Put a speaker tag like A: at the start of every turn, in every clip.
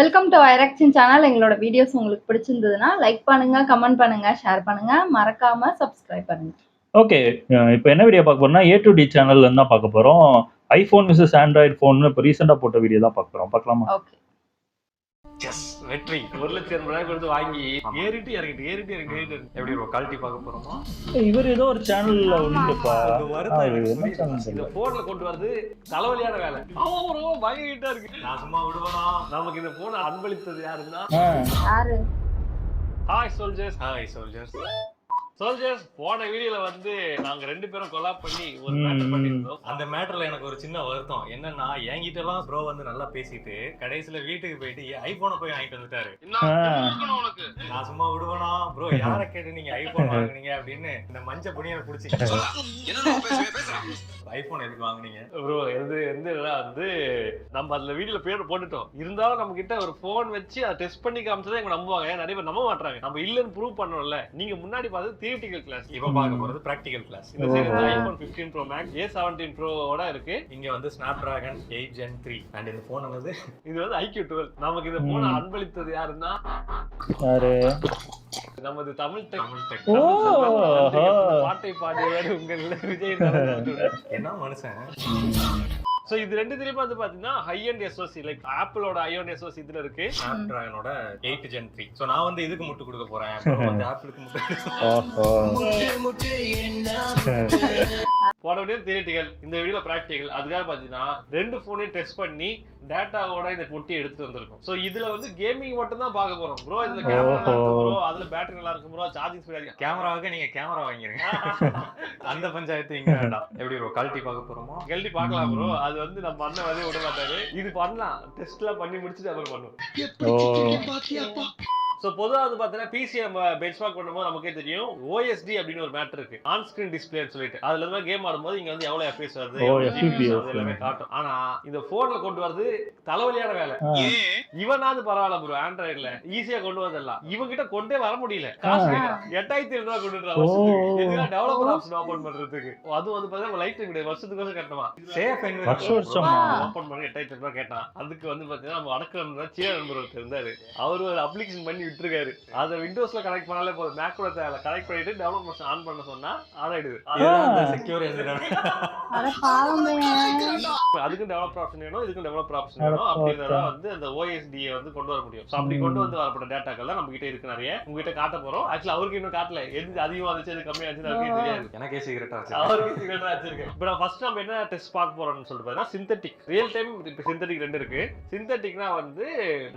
A: Welcome to ஐரக்ஷன் channel. எங்களோட videos உங்களுக்கு பிடிச்சிருந்ததுன்னா லைக் பண்ணுங்க, கமெண்ட் பண்ணுங்க, ஷேர் பண்ணுங்க, மறக்காம சப்ஸ்கிரைப் பண்ணுங்க.
B: ஓகே. இப்போ என்ன வீடியோ பார்க்க போறோம்னா A to D சேனல்ல இருந்து தான் பார்க்க போறோம். ஐபோன் vs ஆண்ட்ராய்டு ஃபோன் இப்போ ரீசெண்டா போட்ட வீடியோ தான் பார்க்க போறோம். பார்க்கலாமா?
A: ஓகே.
C: எஸ் வெற்றி 1,80,000 கொடுத்து வாங்கி ஏறிட்டு இறங்கிட்டு எப்படி ஒரு குவாலிட்டி பார்க்க போறோமா?
B: இவர் ஏதோ ஒரு சேனல்ல உண்டுப்பா.
C: இந்த போன்ல கொண்டு வரது தலைவலியான வேலை. அவன் பயங்கிட்டா இருக்கு. நான் சும்மா விடுவேனா? நமக்கு இந்த போனை அன்பளித்தது யாருன்னா
A: யாரு?
C: Hi soldiers. போன வீடியோல வந்து நாங்க 2 பேரும் கொலாப் பண்ணி ஒரு மேட்டர் பண்ணிருந்தோம்.
D: அந்த மேட்டர்ல எனக்கு ஒரு சின்ன வருத்தம் என்னன்னா, என்கிட்ட எல்லாம் ப்ரோ வந்து நல்லா பேசிட்டு கடைசியில வீட்டுக்கு போயிட்டு ஐபோனை போய் வாங்கிட்டு வந்துட்டாரு. நான் சும்மா விடுவேனா ப்ரோ, யாரை கேட்டு நீங்க ஐபோன் வாங்குனீங்க அப்படின்னு இந்த மஞ்ச புனியனை புடிச்சு ஐபோன் எதுக்கு வாங்குனீங்க
C: ப்ரோ? எந்த வந்து நம்ம அதுல வீடியோல பேர் போட்டுட்டோம். இருந்தாலும் நம்ம கிட்ட ஒரு போன் வச்சு அதை டெஸ்ட் பண்ணி காமிச்சதா எங்க நம்புவாங்க. நிறைய பேர் நம்ப மாட்டாங்க. நம்ம இல்லன்னு ப்ரூவ் பண்ணோம்ல. நீங்க முன்னாடி பார்த்து தியரிட்டிக்கல் கிளாஸ்,
D: இப்ப பார்க்க போறது பிராக்டிகல் கிளாஸ்.
C: இந்த side iPhone 15 Pro Max A17 Pro ஓட இருக்கு.
D: இங்க வந்து Snapdragon 8 Gen 3 and இந்த போன் வந்து
C: இது வந்து IQ12. நமக்கு இந்த போனை அன்பளித்தது யாருன்னா
B: யாரு?
C: நமது தமிழ் டெக்.
B: ஓ
C: பாட்டை பாடியவர் உங்கள் விஜய்.
D: என்ன மனுஷன்.
C: சோ இது ரெண்டு தெரியுமா வந்து பாத்தீங்கன்னா ஹை எண்ட் SoC, லைக் ஆப்பிளோட ஹை எண்ட் SoC இதுல இருக்கு.
D: Snapdragon 8 Gen 3. சோ நான் வந்து இதுக்கு முட்டு கொடுக்க போறேன். வந்து ஆப்பிளுக்கு முட்டு.
C: போன வீடியோ தியரிட்டிக்கல், இந்த வீடியோல பிராக்டிகல். அதுக்காக பாத்தீங்கன்னா 2 போனையும் டெஸ்ட் பண்ணி டேட்டாவோட இந்த பொட்டி எடுத்து வந்திருக்கும். சோ இதுல வந்து கேமிங் மட்டும் தான் பார்க்க போறோம் ப்ரோ. இதுல கேமரா நல்லா இருக்கு ப்ரோ, அதுல பேட்டரி நல்லா இருக்கு ப்ரோ, சார்ஜிங் ஸ்பீட் இருக்கு.
D: கேமராவுக்கு நீங்க கேமரா வாங்கிருங்க. அந்த பஞ்சாயத்து இங்க வேண்டாம். எப்படி ப்ரோ குவாலிட்டி பார்க்க போறோமா?
C: குவாலிட்டி பார்க்கலாம் ப்ரோ. அது வந்து நம்ம பண்ண வரைய விட மாட்டாரு. இது பண்ணலாம், டெஸ்ட்லாம் பண்ணி முடிச்சுட்டு அப்புறம் பண்ணுவோம். ஸோ பொதுவாக வந்து பார்த்தீங்கன்னா பிசி நம்ம பெஞ்ச்மார்க் பண்ணும்போது நமக்கே தெரியும் OSD அப்படின்னு ஒரு மேட்டர் இருக்கு, ஆன் ஸ்கிரீன் டிஸ்பிளேன்னு சொல்லிட்டு. அதுல இருந்து கேம் ஆடும்போது இங்க வந்து எவ்வளவு FPS வருது, எல்லாமே காட்டும். ஆனா இந்த போன்ல கொண்டு வரது தலைவலியான வேலை. இவனாவது பரவாயில்ல ப்ரோ, ஆண்ட்ராய்டுல ஈஸியா கொண்டு வரலாம். இவங்க கிட்ட கொண்டே வர முடியல. 8,200 கொண்டு வருஷத்துக்கு டெவலப்பர் ஆப்ஷன் ஓபன் பண்றதுக்கு. அதுவும் வந்து பாத்தீங்கன்னா லைஃப் டைம் கிடையாது, வருஷத்துக்கு கேட்டோமா சேஃப் ஓபன் பண்ணி 8,200 கேட்டான். அதுக்கு வந்து பாத்தீங்கன்னா நம்ம வணக்கம் சீன நண்பர் ஒருத்தர் இருந்தாரு. அவர் ஒரு அப்ளிகேஷன் பண்ணி விட்டுருக்காரு. அதை விண்டோஸ்ல கனெக்ட் பண்ணாலே போதும், மேக்ரோல தேவை கனெக்ட் பண்ணிட்டு டெவலப்மெண்ட் ஆன் பண்ண சொன்னா ஆன் ஆயிடுது.
D: செக்யூர்
C: அதுக்கும் டெவலப்பர் ஆப்ஷன் வேணும், இதுக்கும் டெவலப்பர் ஆப்ஷன் வேணும். அப்படின்றத வந்து அந்த OSD வந்து கொண்டு வர முடியும். அப்படி கொண்டு வந்து வரப்பட்ட டேட்டாக்கள் நம்ம கிட்ட இருக்கு நிறைய. உங்ககிட்ட காட்ட போறோம். ஆக்சுவலி அவருக்கு இன்னும் காட்டல, எது அதிகமா இருந்துச்சு எது கம்மியா இருந்துச்சு அவருக்கு தெரியாது.
D: எனக்கே சீக்கிரட்டா
C: அவருக்கு சீக்கிரட்டா வச்சிருக்கேன். இப்போ நான் ஃபர்ஸ்ட் நம்ம என்ன டெஸ்ட் பார்க்க போறோம்னு சொல்லிட்டு பார்த்தா சிந்தட்டிக், ரியல் டைம். இப்போ சிந்தட்டிக் 2 இருக்கு. சிந்தட்டிக்னா வந்து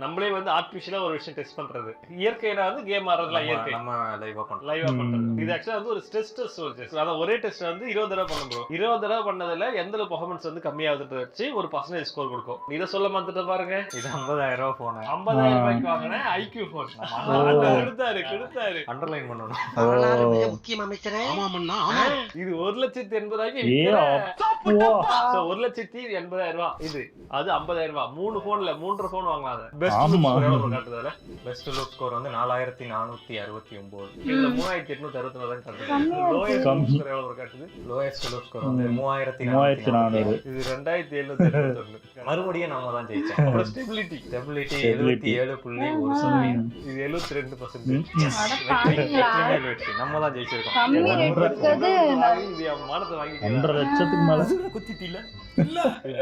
C: நம்மளே வந்து ஆர்டிஃபிஷியலா ஒரு விஷயம் டெஸ்ட் பண்றது. இயற்கையில வந்து கேம் ஆடுறதுல இயற்கை
D: நம்ம லைவா
C: பண்றது. இது ஆக்சுவலா வந்து ஒரு ஸ்ட்ரெஸ் டெஸ்ட் சோல்ஜர்ஸ். அத ஒரே டெஸ்ட் வந்து 20 தடவை பண்ணணும். 20 தடவை பண்ணதுல எந்த அளவு பெர்ஃபார்மன்ஸ் வந்து கம்மியாகுதுன்னு வச்சு ஒரு % ஸ்கோர் கொடுக்கும். இத சொல்ல மாத்திட்ட பாருங்க.
D: இது 50,000 ரூபாய் போன்.
C: 50,000 ரூபாய்க்கு வாங்கின IQ போன். கொடுத்தாரு
D: அண்டர்லைன் பண்ணணும்.
E: முக்கியம் அமைச்சரே.
C: இது 1,80,000. சோ 1,80,000 ரூபாய். இது அது 50,000 ரூபாய். 3 போன்ல 3 போன் வாங்கலாம். பெஸ்ட் ஸ்கோர் காட்டுறதுல
D: பெஸ்ட் லுக் ஸ்கோர் வந்து 4,469.
C: இதுல 3,864 தான் காட்டுது.
D: லோயஸ்ட் லுக் ஸ்கோர் வந்து 3,400.
C: இது 2,771.
D: மறுபடியும் நம்ம தான் ஜெயிச்சோம்.
C: அப்புறம் ஸ்டெபிலிட்டி
D: 77.1%.
C: இது 72%.
D: நம்ம தான் ஜெயிச்சிருக்கோம்.
C: இது மானத்தை வாங்கி
B: 1.5 லட்சத்துக்கு மேல
C: குத்திட்டில இல்ல.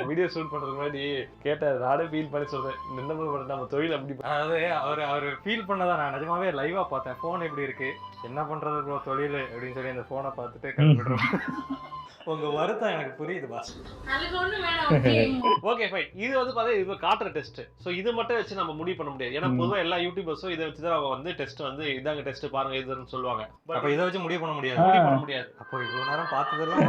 C: வீடியோ ஷூட் பண்றதுக்கு முன்னாடி கேட்ட நானே ஃபீல் பண்ணி சொல்றேன். நம்ம தொழில் அப்படி.
D: அதாவது அவர் ஃபீல் பண்ணதான் நான் நிஜமாவே லைவா பார்த்தேன். போன் எப்படி இருக்கு, என்ன பண்றது ப்ரோ தொழில் அப்படின்னு சொல்லி அந்த போனை பார்த்துட்டு கிளம்பிடுறோம். உங்க வருத்தம் எனக்கு புரியுது பாஸ்.
C: Okay fine. இது வந்து பாத்தீங்கன்னா இது காட்டுற டெஸ்ட். சோ இது மட்டும் வச்சு நம்ம முடிவு பண்ண முடியாது. ஏன்னா பொதுவா எல்லா யூடியூபர்ஸும் இதை வச்சு தான் அவங்க வந்து டெஸ்ட் வந்து இதாங்க டெஸ்ட் பாருங்க இதுன்னு சொல்லுவாங்க.
D: அப்ப இதை வச்சு முடிவு பண்ண முடியாது. அப்போ இவ்வளவு நேரம் பார்த்ததெல்லாம்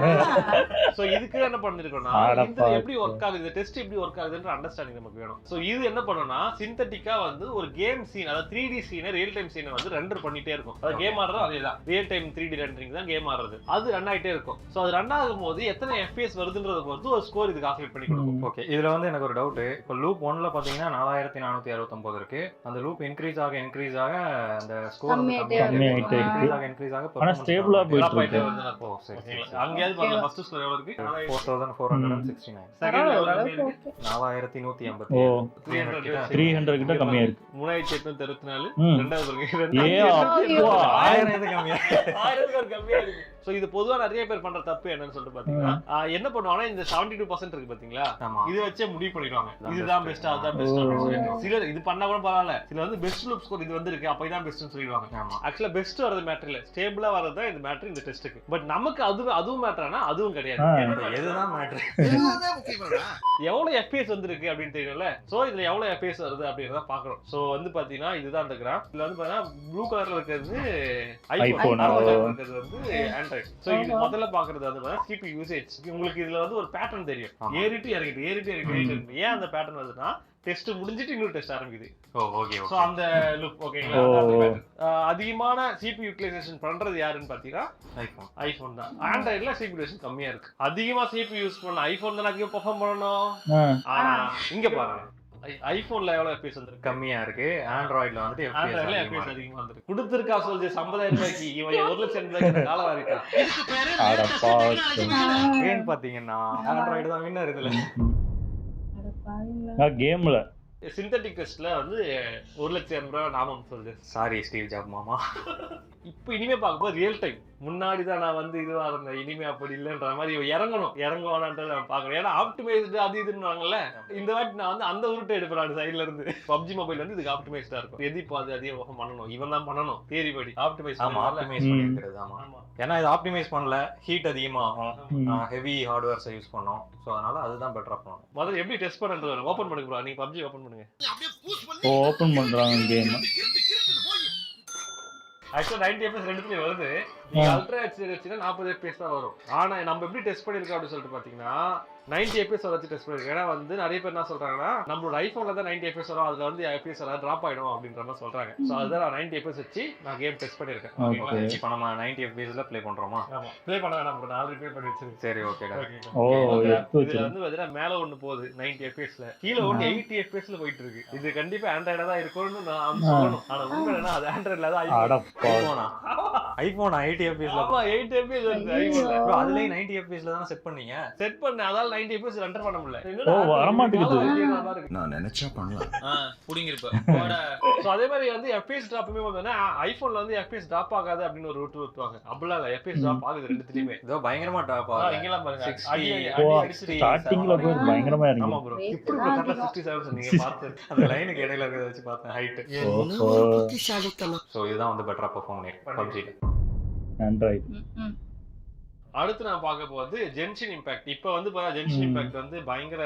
C: சோ இதுக்கு என்ன பண்ணிருக்கோம்னா, இது எப்படி ஒர்க் ஆகுது, இந்த டெஸ்ட் எப்படி ஒர்க் ஆகுதுன்ற அண்டர்ஸ்டாண்டிங் நமக்கு வேணும். சோ இது என்ன பண்ணனும்னா சிந்தட்டிக்கா வந்து ஒரு கேம் சீன், அதாவது 3D சீனை ரியல் டைம் சீனை வந்து ரெண்டர் பண்ணிட்டே இருக்கும். அது கேம் ஆடுறது அதேதான், ரியல் டைம் 3D ரெண்டரிங் தான் கேம் ஆடுறது. அது ரன் ஆயிட்டே இருக்கும். சோ அது ரன் ஆகும்போது எத்தனை FPS வருதுன்றத பொறுத்து ஒரு ஸ்கோர் இது கால்குலேட் பண்ணி கொடுக்கும்.
D: ஓகே, இதுல வந்து எனக்கு ஒரு டவுட். இப்போ லூப் 1ல பாத்தீங்கன்னா 4469 இருக்கு. அந்த லூப் இன்க்ரீஸ் ஆக அந்த ஸ்கோர்
A: கம்மியாயிட்டே
B: கம்மியாயிட்டே இருக்கு.
D: இன்க்ரீஸ் ஆக
B: ஆனா ஸ்டேபிளா போயிட்டு இருக்கு.
D: ஓ சரி சரி.
C: அங்கேயாவது பாருங்க ஃபர்ஸ்ட் ஸ்கோர் எவ்வளவு இருக்கு?
D: 4469.
C: செகண்ட்
A: ஓரளவுக்கு okay.
D: 4180.
B: ஓ
C: 300
B: 300 கிட்ட கம்மியா இருக்கு.
C: 3864
B: ம்.
C: ரெண்டாவது
B: ஏ அப்பா
D: 1000 எது கம்மியா?
C: 1000 பேர் கம்மியா இருக்கு. சோ இது பொதுவா நிறைய பேர் பண்ற தப்பு என்னன்னு சொல்லிட்டு பாத்தீங்கன்னா என்ன பண்ணுவாங்கன்னா இந்த 72% இருக்கு பாத்தீங்களா,
D: ஆமா.
C: இது வச்சே முடிவு பண்ணிடுவாங்க
D: இதுதான்
C: இதுதான்
D: best.
C: பெஸ்ட் அதுதான் பெஸ்ட் அப்படின்னு சொல்லிட்டு. சிலர் இது பண்ணா கூட பரவாயில்ல, சிலர் வந்து பெஸ்ட் லூப் ஸ்கோர் இது வந்திருக்கு அப்ப இதான் பெஸ்ட்னு சொல்லிடுவாங்க.
D: ஆமா.
C: ஆக்சுவலா பெஸ்ட் வரது மேட்டர் இல்ல, ஸ்டேபிளா வரது தான் இந்த மேட்டர் இந்த டெஸ்ட்டுக்கு. பட் நமக்கு அதுவும் மேட்டர்னா அதுவும் கிடையாது.
D: இப்ப எதுதான் மேட்டர்?
E: இதுதான் முக்கியமானதா?
C: எவ்வளவு FPS வந்திருக்கு அப்படின்னு தெரியல. சோ இதுல எவ்வளவு FPS வருது அப்படின்றத பாக்குறோம். சோ வந்து பாத்தீங்கன்னா இதுதான் அந்த கிராஃப். இதுல வந்து பாத்தீங்கன்னா ப்ளூ கலர்ல இருக்கிறது ஐபோன், ஆரஞ்சு கலர்ல இருக்கிறது வந்து ஆண்ட்ராய்டு. சோ இது முதல்ல பாக்குறது வந்து பாத்தீங்கன்னா CPU யூசேஜ். உங்களுக்கு இதுல வந்து ஒரு பேட்டர்ன் தெரியும், ஏறிட்டு இறங்கிட்டு. ஏன் அந்த பேட்டர்ன் வருதுன்னா டெஸ்ட் முடிஞ்சிட்டு இன்னொரு டெஸ்ட் ஆரம்பிக்குது.
D: ஓ ஓகே
C: சோ அந்த லுக் ஓகேங்களா. அதிகமான CPU யூட்டிலைசேஷன் பண்றது யாருன்னு பாத்தீங்கன்னா ஐபோன் தான். ஆண்ட்ராய்டுல CPU யூட்டிலைசேஷன் கம்மியா இருக்கு. அதிகமா CPU யூஸ் பண்ண ஐபோன் தான் அதிகம் பெர்ஃபார்ம் பண்ணணும். ஆனா இங்க பாருங்க ஐபோன்ல எவ்வளவு FPS வந்திருக்கு?
D: கம்மியா இருக்கு. ஆண்ட்ராய்டுல வந்து
C: ஆண்ட்ராய்டுல FPS அதிகமா வந்திருக்கு. கொடுத்திருக்கா சொல்லுது 50000 ரூபாய்க்கு இவன் 1,00,000 ரூபாய்க்கு காலவா இருக்கா.
E: இதுக்கு பேரு
B: அட
E: latest technology.
D: ஏன் பாத்தீங்கன்னா ஆண்ட்ராய்டு தான் வின்னர் இதுல.
B: கேம்ல
C: சிந்தட்டிக் டெஸ்ட்ல வந்து 1,00,000 ரூபாய் நாமம் சொல்லுது.
D: சாரி ஸ்டீவ் ஜாப் மாமா.
C: இப்போ இனிமே பார்க்கும்போது ரியல் டைம் முன்னாடி தான் நான் வந்து இதுவா இருந்தேன், இனிமே அப்படி இல்லைன்ற மாதிரி இறங்குவானான்றது நான் பார்க்கணும். ஏன்னா ஆப்டிமைஸ்டு அது இதுன்னு இந்த வாட்டி நான் வந்து அந்த உருட்டை எடுப்பேன் சைட்ல இருந்து. பப்ஜி மொபைல் வந்து இதுக்கு ஆப்டிமைஸ்டா இருக்கும். எது இப்போ அது அதிகம் பண்ணணும், இவன் தான் பண்ணணும் தேரி படி ஆப்டிமைஸ்.
D: ஆமா ஆப்டிமைஸ் பண்ணிருக்கிறது. ஆமா ஏன்னா இது ஆப்டிமைஸ் பண்ணல, ஹீட் அதிகமாகும், ஹெவி ஹார்ட்வேர்ஸ் யூஸ் பண்ணோம். ஸோ அதனால அதுதான் பெட்டரா பண்ணணும்.
C: முதல்ல எப்படி டெஸ்ட் பண்ணுறது ஓப்பன் பண்ணுங்க ப்ரோ. நீங்க பப்ஜி ஓப்பன் பண்ணுங்க.
E: அப்படியே பூஸ் பண்ணி
B: ஓபன் பண்றாங்க கேம்.
E: கிறுத்து போய்
C: ஆக்சுவலா 90 FPS ரெண்டுத்துலயும் வருது. நீங்க அல்ட்ரா ஹெச்டி வச்சுன்னா 40 FPS தான் வரும். ஆனா நம்ம எப்படி டெஸ்ட் பண்ணிருக்கோம் அப்படின்னு சொல்லிட்டு பாத்தீங்கன்னா 90 FPS வச்சு டெஸ்ட் பண்ணிருக்கோம். ஏன்னா வந்து நிறைய பேர் என்ன சொல்றாங்கன்னா நம்மளோட ஐபோன்ல தான் 90 FPS வரும், அதுல வந்து FPS டிராப் ஆயிடும் அப்படின்ற மாதிரி சொல்றாங்க. சோ அதுதான் நான் 90 FPS வச்சு நான் கேம் டெஸ்ட் பண்ணிருக்கேன்.
D: இப்போ நம்ம 90 FPSல ப்ளே பண்றோமா?
C: ஆமா ப்ளே பண்ண வேணாம், நம்ம ஆல்ரெடி ப்ளே பண்ணி வச்சிருக்கேன்.
D: சரி ஓகேடா.
B: ஓ
C: இதுல வந்து பாத்தீங்கன்னா மேல ஒண்ணு போகுது 90 FPSல, கீழ ஒண்ணு 80 FPSல போயிட்டு இருக்கு. இது கண்டிப்பா ஆண்ட்ராய்டா தான் இருக்கும்னு நான் சொல்லணும். ஆனா உண்மை என்ன அது ஆண்ட்ராய்ட்ல தான்
D: ஐபோன் 80 FPSல.
C: ஆமா 80 FPS வருது ஐபோன்ல.
D: ப்ரோ அதுலயே 90 FPSல தான செட் பண்ணீங்க.
C: செட் பண்ண அதால 90 FPS ரெண்டர் பண்ண முடியல.
B: ஓ வர மாட்டேங்குது.
F: நான் நினைச்சா பண்ணலாம்.
C: புடிங்கிருப்ப. சோ அதே மாதிரி வந்து FPS டிராப்மே வந்து ஐபோன்ல வந்து FPS டிராப் ஆகாது அப்படின்னு ஒரு ரூட் ஊத்துவாங்க. அப்படிலாம் இல்ல, FPS டிராப் ஆகுது ரெண்டுத்துலயுமே.
D: இதோ பயங்கரமா டாப் ஆகுது.
C: இங்கலாம் பாருங்க
D: 60
B: ஸ்டார்டிங்ல போய் பயங்கரமா
C: ஆமா
B: இருக்கு.
C: ப்ரோ. இப்படி கரெக்ட்டா 67 சொன்னீங்க பார்த்து.
D: அந்த லைனுக்கு இடையில இருக்கிறத வச்சு பார்த்தேன் ஹைட்.
B: ஓஹோ
E: புத்திசாலித்தனம்.
D: சோ இதுதான் வந்து பெட்டரா பெர்ஃபார்ம் பண்ணிருக்கு PUBG.
B: ஆண்ட்ராய்டு.
C: அடுத்து நான் பார்க்க போறது ஜென்ஷன் இம்பாக்ட். இப்போ வந்து ஜென்ஷன் இம்பாக்ட் வந்து பயங்கர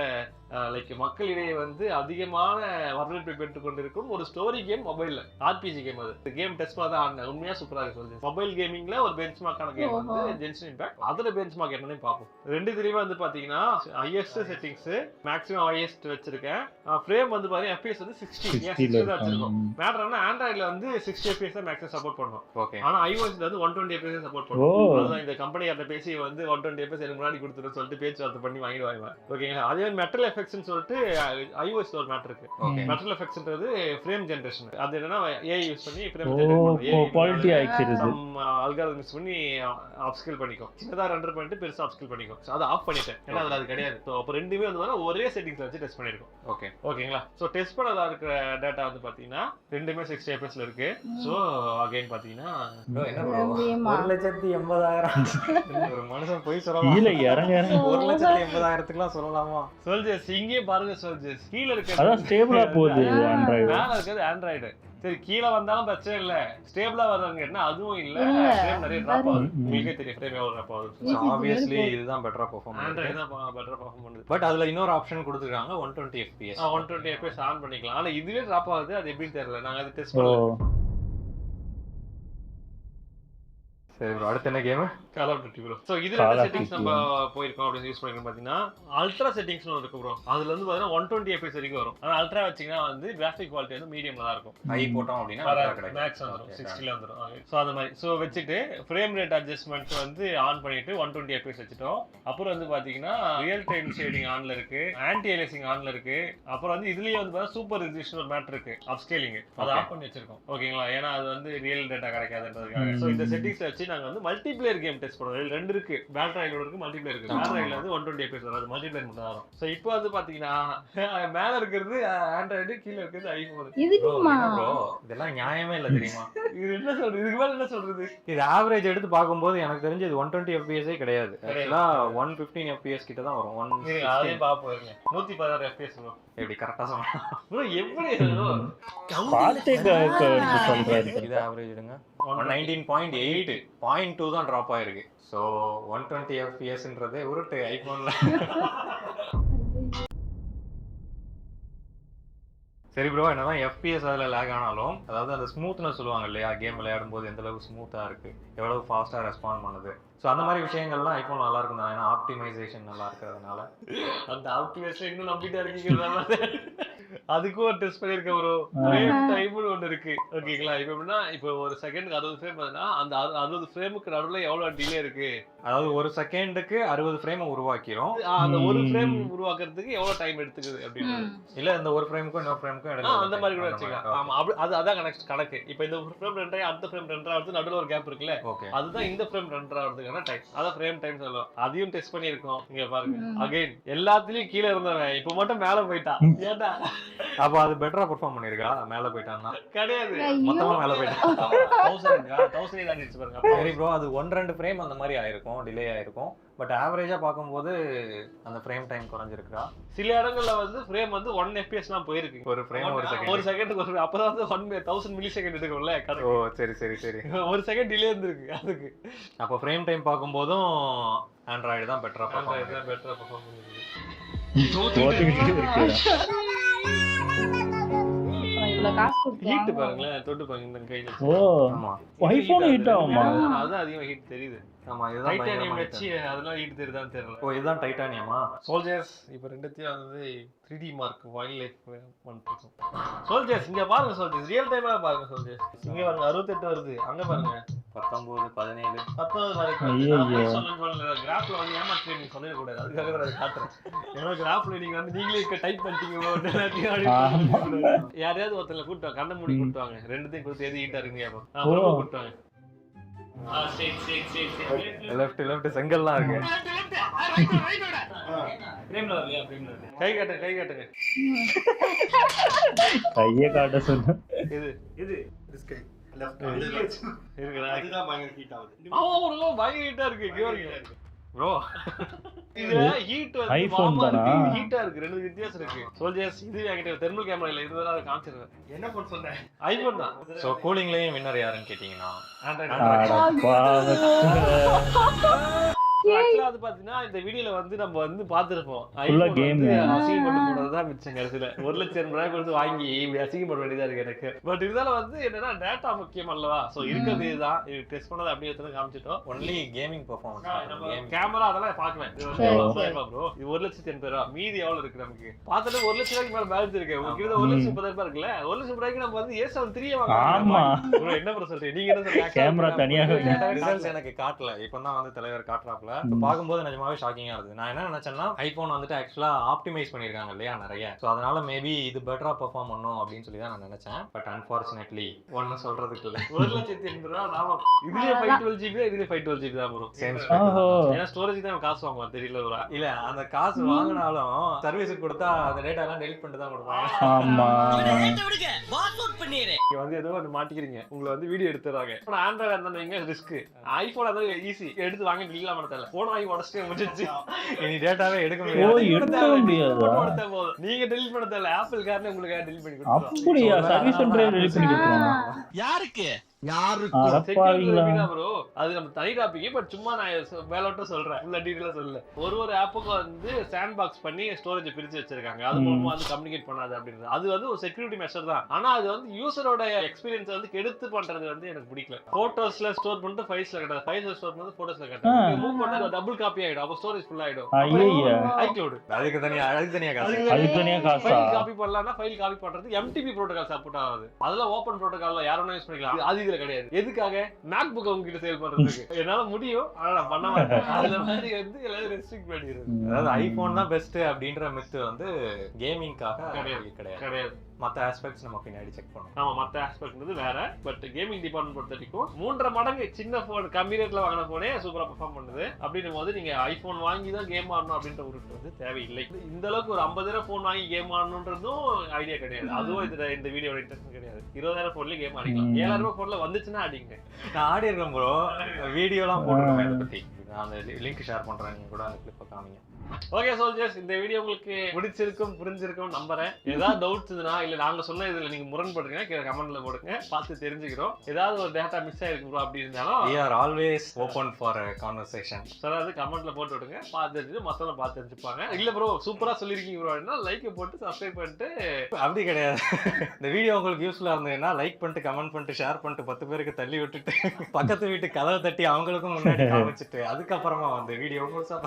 C: லைக் மக்களிடையே வந்து அதிகமான வரவேற்பை பெற்றுக் கொண்டிருக்கும் ஒரு ஸ்டோரி கேம் மொபைல்ல. RPG game. அது கேம் டெஸ்ட் பண்ண தான் ஆடினேன். உண்மையா சூப்பரா இருக்கு சொல்லுது. மொபைல் கேமிங்ல ஒரு பெஞ்ச்மார்க்கான கேம் வந்து ஜென்ஷன் இம்பாக்ட். அதுல பெஞ்ச்மார்க் என்னன்னு பார்ப்போம். ரெண்டு தெரியுமா வந்து பாத்தீங்கன்னா ஹையஸ்ட் செட்டிங்ஸ் மேக்ஸிமம் ஹையஸ்ட் வச்சிருக்கேன். ஃப்ரேம் வந்து பாத்தீங்கன்னா FPS வந்து 60 தான் வச்சிருக்கோம். மேட்டர்னா ஆண்ட்ராய்டுல வந்து 60 FPS தான் மேக்ஸிமம் சப்போர்ட் பண்ணுவோம்.
D: ஓகே.
C: ஆனா iOSல வந்து 120 FPS சப்போர்ட் பண்ணுவோம். அதுதான் இந்த கம்பெனி அந்த பேசி வந்து 120 FPS எனக்கு முன்னாடி கொடுத்துட்டு சொல்லிட்டு பேச்சுவார்த்தை பண்ணி வாங்கிடுவாங்க. ஓகேங்களா. அதே மாதிரி மெட்டல் எஃபெக்ட்ஸ்னு சொல்லிட்டு iOS ஒரு மேட்டர் இருக்கு. மெட்டல் எஃபெக்ட்ஸ்ன்றது ஃப்ரேம் ஜெனரேஷன். அது என்னன்னா AI யூஸ் பண்ணி ஃப்ரேம் ஜெனரேட் பண்ணுவோம்.
B: குவாலிட்டி ஆக்சிரிஸ்
C: அல்காரிதம்ஸ் பண்ணி அப்ஸ்கேல் பண்ணிக்கும். சின்னதா ரெண்டர் பண்ணிட்டு பெருசா அப்ஸ்கேல் பண்ணிக்கும். சோ அத ஆஃப் பண்ணிட்டேன். ஏன்னா அதுல அது கிடையாது. சோ அப்ப ரெண்டுமே வந்து ஒரே செட்டிங்ஸ்ல வச்சு டெஸ்ட் பண்ணிருக்கோம்.
D: ஓகே.
C: ஓகேங்களா. சோ டெஸ்ட் பண்ணதா இருக்கிற டேட்டா வந்து பாத்தீங்கன்னா ரெண்டுமே 60 FPSல இருக்கு. சோ அகைன் பாத்தீங்கன்னா
D: என்ன ப்ரோ 1,80,000 ஒரு மனுஷன் போய் சொல்லலாம்.
B: கீழ இறங்க
D: 1,80,000க்குலாம் சொல்லலாமா?
C: சோல்ஜர்ஸ் இங்கே பாருங்க சோல்ஜர்ஸ். கீழ இருக்க
B: அதான் ஸ்டேபிளா போகுது ஆண்ட்ராய்டு.
C: மேல இருக்குது ஆண்ட்ராய்டு. சரி கீழ வந்தாலும் பிரச்சனை இல்ல. ஸ்டேபிளா வர்றாங்க என்ன அதுவும் இல்ல. ஃப்ரேம் நிறைய டிராப் ஆகுது. உங்களுக்கே தெரியும் ஃப்ரேம் எவ்வளவு டிராப் ஆகுது.
D: ஆப்வியஸ்லி இதுதான் பெட்டரா பெர்ஃபார்ம்
C: ஆண்ட்ராய்டு தான் பெட்டரா பெர்ஃபார்ம் பண்ணுது.
D: பட் அதுல இன்னொரு ஆப்ஷன் கொடுத்துருக்காங்க 120 FPS.
C: 120 FPS ஆன் பண்ணிக்கலாம். ஆனா இதுவே டிராப் ஆகுது. அது எப்படின்னு தெரியல. நாங்க அது டெஸ்ட் பண்ணல.
D: சரி ப்ரோ, அடுத்து என்ன game?
C: Call of duty bro. So இதுல
B: Call
C: என்ன
B: of
C: செட்டிங்ஸ்
B: Duty.
C: நம்ம போயிருக்கோம் அப்படின்னு யூஸ் பண்ணிருக்கோம் பார்த்தீங்கன்னா அல்ட்ரா செட்டிங்ஸ்னு ஒன்று இருக்கு ப்ரோ. அதுல வந்து பார்த்தீங்கன்னா 120 FPS வரைக்கும் வரும். ஆனால் அல்ட்ரா வச்சிங்கன்னா வந்து கிராஃபிக் குவாலிட்டி வந்து மீடியம்ல தான் இருக்கும்.
D: ஹை போட்டோம் அப்படின்னா
C: மேக்ஸ் வந்துடும் 60ல வந்துடும். ஸோ அந்த மாதிரி ஸோ வச்சுட்டு ஃப்ரேம் ரேட் அட்ஜஸ்ட்மெண்ட் வந்து ஆன் பண்ணிட்டு 120 FPS வச்சுட்டோம். அப்புறம் வந்து பார்த்தீங்கன்னா ரியல் டைம் ஷேடிங் ஆன்ல இருக்கு, ஆன்டி அலியாசிங் ஆன்ல இருக்கு. அப்புறம் வந்து இதுலயே வந்து பார்த்தா சூப்பர் ரெசல்யூஷன் ஒரு மேட்டர் இருக்கு, அப்ஸ்கேலிங். அதை ஆஃப் பண்ணி வச்சிருக்கோம் ஓகேங்களா, ஏன்னா அது வந்து ரியல் டேட்டா கிடைக்காதுன்றதுக்காக. ஸோ இந்த செட்டிங்ஸ் வச்சு நாங்கள் வந்து மல்டிபிளேயர் கேம் டெஸ்ட் பண்ணுவோம். ரெண்டு இருக்கு, பேட்டரி ராயலோட இருக்கு, மல்டிபிளேயர் இருக்கு. பேட்டரி ராயல் வந்து 120 FPS வராது, மல்டிபிளேயர் மட்டும் வரும். ஸோ இப்போ வந்து பாத்தீங்கன்னா மேல இருக்கிறது ஆண்ட்ராய்டு, கீழே இருக்கிறது ஐபோன்.
A: இதுக்குமா
D: ப்ரோ இதெல்லாம் நியாயமே இல்ல தெரியுமா?
C: இது என்ன சொல்றது, இதுக்கு மேல என்ன சொல்றது?
D: இது ஆவரேஜ் எடுத்து பார்க்கும்போது எனக்கு தெரிஞ்சு இது 120 FPS கிடையாது. ஆக்சுவலா 115 FPS கிட்ட தான் வரும். 116
C: அதே பாப்போம் 116 FPS ப்ரோ.
D: எப்படி கரெக்டா சொன்னா
C: ப்ரோ எப்படி
B: பார்த்தே சொல்றாரு.
D: இது ஆவரேஜ் எடுங்க. 119.8 0.2 தான் டிராப் ஆயிருக்கு. ஸோ 120 FPSன்றதே உருட்டு ஐபோன்ல. சரி ப்ரோ, என்னதான் FPS அதில் லேக் ஆனாலும், அதாவது அந்த ஸ்மூத்னஸ் சொல்லுவாங்க இல்லையா, கேம் விளையாடும் போது எந்த அளவுக்கு ஸ்மூத்தாக இருக்கு, எவ்வளவு ஃபாஸ்ட்டாக ரெஸ்பாண்ட் பண்ணுது. ஸோ அந்த மாதிரி விஷயங்கள்லாம் ஐபோன் நல்லா இருக்கும் தான், ஏன்னா ஆப்டிமைசேஷன் நல்லா இருக்கிறதுனால.
C: அந்த ஆப்டிமைசேஷன் இன்னும் நம்பிட்டா இருக்கீங்க. அதுக்கும் ஒரு டெஸ்ட் பண்ணிருக்கேன் ப்ரோ. ஃப்ரேம் டைம்னு ஒன்று இருக்கு ஓகேங்களா. இப்போ எப்படின்னா இப்போ ஒரு செகண்டுக்கு 60 ஃப்ரேம் பார்த்தீங்கன்னா அந்த 60 ஃப்ரேமுக்கு நடுவில் எவ்வளோ டிலே இருக்கு,
D: அதாவது ஒரு செகண்டுக்கு 60 ஃப்ரேம் உருவாக்கிறோம்.
C: அந்த ஒரு ஃப்ரேம் உருவாக்குறதுக்கு எவ்வளோ டைம் எடுத்துக்குது அப்படின்னு.
D: இல்ல இந்த ஒரு ஃப்ரேமுக்கும் இன்னொரு ஃப்ரேமுக்கும் இடையில
C: அந்த மாதிரி கூட வச்சுக்கலாம். ஆமா அதான் கணக்கு. இப்போ இந்த ஃப்ரேம் 2 அடுத்த ஃப்ரேம் 2 ஆகுது, நடுவில் ஒரு கேப் இருக்குல்ல, அதுதான் இந்த ஃப்ரேம் 2 ஆகுறதுக்கான டைம். அதான் ஃப்ரேம் டைம் சொல்லுவோம். அதையும் டெஸ்ட் பண்ணியிருக்கோம். இங்க பாருங்க, அகைன் எல்லாத்துலயும் கீழே இருந்தவன் இப்போ மட்டும் மேல போயிட்டான். ஏன்டா
D: அப்ப அது பெட்டரா பெர்ஃபார்ம் பண்ணிருக்கா? மேல போயிட்டான்னா
C: கிடையாது,
D: மொத்தமா மேல போயிட்டான்.
C: 1000 தாண்டிச்சு பாருங்க.
D: சரி ப்ரோ, அது 1-2 ஃப்ரேம் அந்த மாதிரி ஆயிருக்கும், டிலே ஆயிருக்கும். பட் ஆவரேஜா பார்க்கும்போது அந்த ஃப்ரேம் டைம் குறைஞ்சிருக்கா?
C: சில இடங்கள்ல வந்து ஃப்ரேம் வந்து 1 FPS எல்லாம் போயிருக்கு.
D: ஒரு ஃப்ரேம் ஒரு
C: செகண்டுக்கு ஒரு அப்பதான் வந்து 1000 மில்லி செகண்ட் எடுக்கும்ல.
D: ஓ சரி சரி சரி,
C: ஒரு செகண்ட் டிலே இருந்திருக்கு அதுக்கு.
D: அப்ப ஃப்ரேம் டைம் பார்க்கும்போதும் ஆண்ட்ராய்டு தான் பெட்டரா பெர்ஃபார்ம்
C: பண்ணிருக்கு.
A: இவ்வளவு காசு கொடுத்து
C: ஹீட் பாருங்களேன், தொட்டு பாருங்க இந்த கையில.
B: ஓ
D: ஆமா
B: ஐபோன் ஹீட் ஆகுமா?
C: அதுதான் அதிகமா ஹீட் தெரியுது.
D: ஆமா, இதுதான்
C: டைட்டானியம்
D: பயங்கரமா
C: வச்சு அதெல்லாம் ஹீட் தெரியுதான்னு தெரியல.
D: ஓ இதுதான் டைட்டானியமா?
C: சோல்ஜர்ஸ் இப்போ ரெண்டுத்தையும் வந்து 3D மார்க் வைல்ட் லைஃப் பண்ணிருக்கோம். சோல்ஜர்ஸ் இங்க பாருங்க, சோல்ஜர்ஸ் ரியல் டைமா பாருங்க. சோல்ஜர்ஸ் இங்க பாருங்க 68 வருது, அங்க பாருங்க
D: 19 17
C: 19 வரைக்கும். கிராஃப்ல வந்து ஏமாற்றி நீங்க சொல்ல கூடாது, அதுக்காக நான் காட்டுறேன். ஏன்னா கிராஃப்ல நீங்க வந்து நீங்களே டைப் பண்ணிட்டீங்க. யாரையாவது ஒருத்தல கூட்டுவாங்க, கண்ண மூடி கூட்டுவாங்க, ரெண்டுத்தையும் கொடுத்து எது ஹீட்டா இருக்குங்க அப்புறம் கூட்டுவாங்க.
D: லெஃப்ட் செங்கல்லாம் இருக்கு.
C: கை காட்டுங்க.
B: கையை காட்ட சொன்ன
C: இது இருக்குதா?
E: அதுதான் பயங்கர ஹீட் ஆகுது.
C: பயங்கர ஹீட்டா இருக்கு ப்ரோ. இதுல ஹீட் வந்து
B: iPhone தானா?
C: ஹீட்டா இருக்கு, ரெண்டு வித்தியாசம் இருக்கு. சோல்ஜர்ஸ் இது என்கிட்ட தெர்மல் கேமரா இல்ல, இதுதான் அதை காமிச்சிருக்கேன்.
E: என்ன பண்ண சொன்னேன்?
C: ஐபோன் தான்.
D: சோ கூலிங்லயும் வின்னர் யாருன்னு கேட்டீங்கன்னா
C: ஆக்சுவலா அது பாத்தீங்கன்னா இந்த வீடியோல வந்து நம்ம வந்து பாத்துருப்போம்,
B: game.
C: அசிங்கப்பட்டு போனதுதான் மிச்சம். கடைசியில 1,00,000 ரூபாய் கொடுத்து வாங்கி இப்படி அசிங்கப்பட வேண்டியதா இருக்கு எனக்கு. பட் இருந்தாலும் வந்து என்னன்னா டேட்டா முக்கியம் அல்லவா. சோ இருக்கிறது இதுதான், இது டெஸ்ட் பண்ணது அப்படியே காமிச்சிட்டோம்.
D: ஒன்லி கேமிங் பெர்ஃபார்மன்ஸ்,
C: கேமரா அதெல்லாம் பாக்கல. இது வந்து ப்ரோ, இது 1,80,000 ரூபாய், மீதி எவ்வளவு இருக்கு நமக்கு பார்த்தாலே 1,00,000 ரூபாய்க்கு மேல பேலன்ஸ் இருக்கு. உங்களுக்கு 1,30,000 இருக்குல்ல, 1,00,000 ரூபாய்க்கு நம்ம வந்து A7
B: ஆமா.
C: ப்ரோ என்ன ப்ரோ சொல்றீங்க, நீங்க என்ன சொல்றீங்க?
B: கேமரா தனியாக
D: ரிசல்ட்ஸ் எனக்கு காட்டல. இப்பதான் வந்து தலைவர் காட்டுறாப்ல. பாக்கும்போது நிஜமாவே ஷாக்கிங்கா இருக்கு. நான் என்ன நினைச்சேன்னா ஐபோன் வந்துட்டு ஆக்சுவலா ஆப்டிமைஸ் பண்ணிருக்காங்க இல்லையா நிறைய. சோ அதனால மேபி இது பெட்டரா பெர்ஃபார்ம் பண்ணும் அப்படின்னு சொல்லி தான் நான் நினைச்சேன். பட் அன்பார்ச்சுனேட்லி ஒன்னும் சொல்றதுக்கு இல்ல.
C: 1,80,000 ரூபாய் நாம இதுலயே 512GB இதுலயே 512GB தான் ப்ரோ. ஏன்னா ஸ்டோரேஜ் தான் காசு வாங்குவோம் தெரியல ப்ரோ.
D: இல்ல அந்த காசு வாங்கினாலும் சர்வீஸுக்கு கொடுத்தா அந்த டேட்டா எல்லாம் டெலிட் பண்ணிட்டு தான் கொடுப்பாங்க.
B: ஆமா,
C: நீங்க வந்து ஏதோ ஒன்று மாட்டிக்கிறீங்க, உங்களை வந்து வீடியோ எடுத்துறாங்க. ஆனா ஆண்ட்ராய்டு இருந்தா ரிஸ்க், ஐபோன் இருந்தா ஈஸி, எடுத்து வாங்கி டெலிட் பண்ண தேவை. போன் வாங்கி உடச்சிட்டு முடிஞ்சிச்சு,
D: இனி டேட்டாவே எடுக்க
C: முடியாது. நீங்க டெலிட் பண்ண தேவை, ஆப்பிள் காரனே உங்களுக்கு டெலிட் பண்ணி கொடுத்துருவாங்க.
B: அப்படியா? சர்வீஸ் சென்டரே டெலிட் பண்ணி கொடுத்துருவாங்க.
E: யாருக்கு? யாருக்கும்
B: அடப்பாவீங்களா
C: ப்ரோ அது நம்ம தனி டாபிக். பட் சும்மா நான் மேலோட்ட சொல்றேன், ஃபுல்லா டீடைலா சொல்லல. ஒரு ஆப்புக்கு வந்து சாண்ட் பாக்ஸ் பண்ணி ஸ்டோரேஜ் பிரிச்சு வச்சிருக்காங்க. அது மூலமா வந்து கம்யூனிகேட் பண்ணாது அப்படின்றது அது வந்து ஒரு செக்யூரிட்டி மெஷர் தான். ஆனா அது வந்து யூசரோட எக்ஸ்பீரியன்ஸ் வந்து கெடுத்து பண்றது வந்து எனக்கு பிடிக்கல. போட்டோஸ்ல ஸ்டோர் பண்ணிட்டு ஃபைல்ஸ்ல கட்டாது, ஃபைல்ஸ்ல ஸ்டோர் பண்ணிட்டு போட்டோஸ்ல கட்டாது. மூவ் பண்ணா டபுள் காப்பி ஆயிடும், அப்ப ஸ்டோரேஜ் ஃபுல் ஆயிடும்.
B: ஐயா
C: iCloud
D: அதுக்கு தனியா காசு.
B: அதுக்கு தனியா காசா?
C: ஃபைல் காப்பி பண்ணலாம்னா ஃபைல் காப்பி பண்றது MTP புரோட்டோகால் சப்போர்ட் ஆகுது. அதெல்லாம் ஓபன் புரோட்டோகால்ல யாரும் யூஸ் பண்ணிக்கலாம். அது இதுல கிடையாது. எதுக்காக? மேக்புக் அவங்க கிட்ட சேல் பண்றதுக்கு. என்னால முடியும், ஆனா நான் பண்ண மாட்டேன். அந்த மாதிரி வந்து எல்லாரும் ரெஸ்ட்ரிக்ட் பண்ணிடுறது.
D: அதாவது ஐபோன் தான் பெஸ்ட் அப்படின்ற மித்து வந்து கேமிங்காக கிடையாது. மற்ற ஆஸ்பெக்ட்ஸ் நம்ம பின்னாடி செக் பண்ணுவோம்.
C: ஆமா, மற்ற ஆஸ்பெக்ட்ன்றது வேற. பட் கேமிங் டிபார்ட்மெண்ட் பொறுத்த வரைக்கும் 3.5 மடங்கு சின்ன போன், கம்மி ரேட்ல வாங்கின போனே சூப்பரா பெர்ஃபார்ம் பண்ணுது. அப்படின்னும் போது நீங்க ஐபோன் வாங்கி தான் கேம் ஆடணும் அப்படின்ற ஒரு வந்து தேவையில்லை. இந்த அளவுக்கு ஒரு 50,000 போன் வாங்கி கேம் ஆடணுன்றதும் ஐடியா கிடையாது. அதுவும் இந்த வீடியோட இன்ட்ரெஸ்ட் கிடையாது. 20,000 போன்லயே கேம் ஆடிக்கலாம். 7,000 போன்ல வந்துச்சுன்னா ஆடிங்க.
D: நான் ஆடி இருக்கேன் ப்ரோ, வீடியோலாம் போட்டுருக்கேன் இதை பத்தி. நான் அந்த லிங்க் ஷேர் பண்றேன், நீங்க கூட அந்த கிளிப்பை காமிங்க.
C: ஓகே சோல்ஜர்ஸ், இந்த வீடியோ உங்களுக்கு பிடிச்சிருக்கும், புரிஞ்சிருக்கும் நம்புறேன். ஏதாவது டவுட்ஸ் இருந்தா இல்ல நாங்க சொன்ன இதுல நீங்க முரண்படுறீங்க கீழே கமெண்ட்ல போடுங்க, பார்த்து தெரிஞ்சுக்கிறோம். ஏதாவது ஒரு டேட்டா மிஸ் ஆயிருக்கு ப்ரோ அப்படி இருந்தாலும்
D: we are always open for a conversation.
C: அதாவது கமெண்ட்ல போட்டு விடுங்க, பார்த்து தெரிஞ்சு மத்தவங்க பார்த்து தெரிஞ்சுப்பாங்க. இல்ல ப்ரோ சூப்பரா சொல்லிருக்கீங்க ப்ரோ அப்படின்னா லைக் போட்டு சப்ஸ்கிரைப் பண்ணிட்டு.
D: அப்படி கிடையாது, இந்த வீடியோ உங்களுக்கு யூஸ்ஃபுல்லா இருந்ததுன்னா லைக் பண்ணிட்டு கமெண்ட் பண்ணிட்டு ஷேர் பண்ணிட்டு 10 பேருக்கு தள்ளி விட்டுட்டு பக்கத்து வீட்டு கதவை தட்டி அவங்களுக்கும் முன்னாடி காமிச்சிட்டு அதுக்கப்புறமா வந்து வீடியோ முழுசா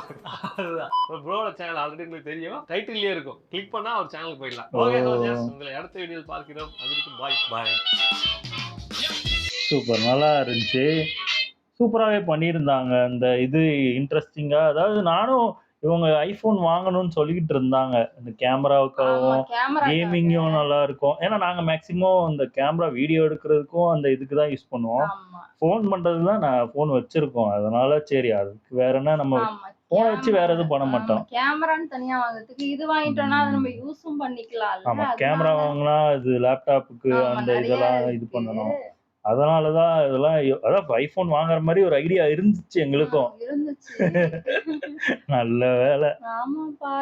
C: அதுதான் ப்ரோட சேனல் ஆல்ரெடி உங்களுக்கு தெரியும், டைட்டில்லே இருக்கும். கிளிக் பண்ணா அவர் சேனலுக்கு போயிடலாம். ஓகே சோல்ஜர்ஸ், உங்களை அடுத்த வீடியோவில் பார்க்கிறோம். அதுக்கு பாய்.
B: சூப்பர், நல்லா இருந்துச்சு. சூப்பராகவே பண்ணியிருந்தாங்க. அந்த இது இன்ட்ரெஸ்டிங்காக, அதாவது நானும் இவங்க ஐஃபோன் வாங்கணும்னு சொல்லிக்கிட்டு இருந்தாங்க. இந்த கேமராவுக்காகவும் கேமிங்கும் நல்லா இருக்கும். ஏன்னா நாங்கள் மேக்ஸிமம் இந்த கேமரா வீடியோ எடுக்கிறதுக்கும் அந்த இதுக்கு தான் யூஸ் பண்ணுவோம். ஃபோன் பண்ணுறது தான் நான் ஃபோன் வச்சுருக்கோம். அதனால சரி, அதுக்கு வேற என்ன, நம்ம ஃபோனை வச்சு வேற எதுவும் பண்ண மாட்டோம்.
A: கேமரான்னு தனியா வாங்குறதுக்கு இது வாங்கிட்டோம்னா அதை நம்ம யூஸும் பண்ணிக்கலாம்.
B: ஆமா, கேமரா வாங்கினா இது லேப்டாப்புக்கு அந்த இதெல்லாம் இது பண்ணணும். அதனாலதான் இதெல்லாம் அதான் ஐபோன் வாங்குற மாதிரி ஒரு ஐடியா இருந்துச்சு எங்களுக்கும். நல்ல வேலை.
A: ஆமாப்பா,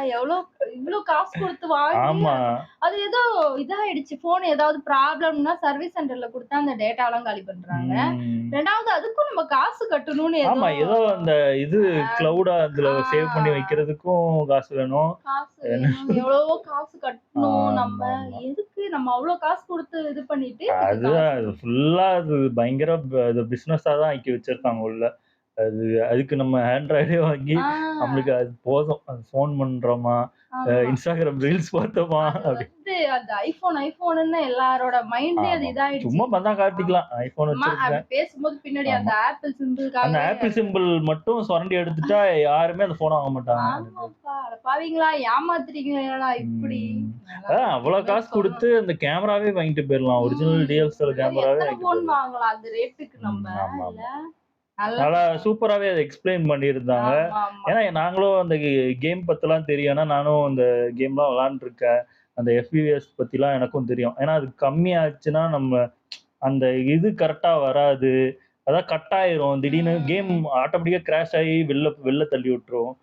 A: இவ்வளவு காசு கொடுத்து வாங்கி அது ஏதோ இதாயிடுச்சு. போன் ஏதாவது ப்ராப்ளம்னா சர்வீஸ் சென்டர்ல கொடுத்தா அந்த டேட்டா எல்லாம் காலி பண்றாங்க. ரெண்டாவது அதுக்கும் நம்ம காசு கட்டணும்னு.
B: ஆமா, ஏதோ அந்த இது கிளவுடா அதுல சேவ் பண்ணி வைக்கிறதுக்கும் காசு வேணும்.
A: எவ்வளவோ காசு கட்டணும். நம்ம எதுக்கு நம்ம அவ்வளவு காசு கொடுத்து இது பண்ணிட்டு
B: அது ஃபுல்லா அது பயங்கர பிசினஸா தான் ஆக்கி வச்சிருக்காங்க உள்ள. அதுக்கு நம்ம ஆண்ட்ராய்டே வாங்கி நம்மளுக்கு அது போதும். அது ஃபோன் பண்றோமா, இன்ஸ்டாகிராம் ரீல்ஸ் பார்த்தோமா,
A: அந்த ஐபோன் எல்லாரோட மைண்ட்லயே அது இதாயிடுச்சு.
B: சும்மா பார்த்தா காட்டிக்கலாம் ஐபோன் வச்சிருக்கேன்
A: பேசும்போது பின்னாடி அந்த ஆப்பிள் சிம்பிள்,
B: அந்த ஆப்பிள் சிம்பிள் மட்டும் சுரண்டி எடுத்துட்டா யாருமே அந்த போன் வாங்க மாட்டாங்க.
A: பாவீங்களா, ஏமாத்துறீங்களா இப்படி?
B: அவ்வளவு காசு கொடுத்து அந்த கேமராவே வாங்கிட்டு போயிடலாம். ஒரிஜினல் டிஎஸ்எல் கேமராவே
A: வாங்கலாம் அந்த ரேட்டுக்கு. நம்ம
B: நல்லா சூப்பராகவே அதை எக்ஸ்பிளைன் பண்ணியிருந்தாங்க. ஏன்னா நாங்களும் அந்த கேம் பற்றிலாம் தெரியும். ஏன்னா நானும் அந்த கேம்லாம் விளாண்டுருக்கேன். அந்த FPS பற்றிலாம் எனக்கும் தெரியும். ஏன்னா அது கம்மியாச்சுன்னா நம்ம அந்த இது கரெக்டாக வராது, அதான் கட் ஆயிரும். திடீர்னு கேம் ஆட்டோமேட்டிக்காக கிராஷ் ஆகி வெளில தள்ளி விட்டுரும்.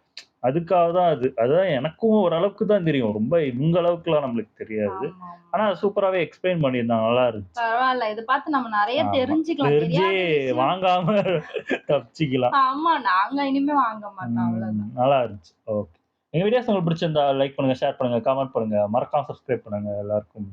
B: அதுக்காக தான் அதான் எனக்கும் ஓரளவுக்கு தான் தெரியும். ரொம்ப இவங்க அளவுக்குலாம் நம்மளுக்கு தெரியாது. ஆனா சூப்பராகவே எக்ஸ்பிளைன் பண்ணியிருந்தாங்க. நல்லா இருந்துச்சு.
A: பரவாயில்ல, இதை பார்த்து நம்ம நிறைய தெரிஞ்சுக்கலாம்.
B: தெரிஞ்சே வாங்காம தப்பிச்சிக்கலாம்.
A: ஆமா, நாங்க இனிமே வாங்க மாட்டோம். அவ்வளவுதான்.
B: நல்லா இருந்துச்சு. ஓகே, எங்க வீடியோஸ் உங்களுக்கு பிடிச்சிருந்தா லைக் பண்ணுங்க, ஷேர் பண்ணுங்க, கமெண்ட் பண்ணுங்க, மறக்காம சப்ஸ்கிரைப் பண்ணுங்க. எல்லாருக்கும்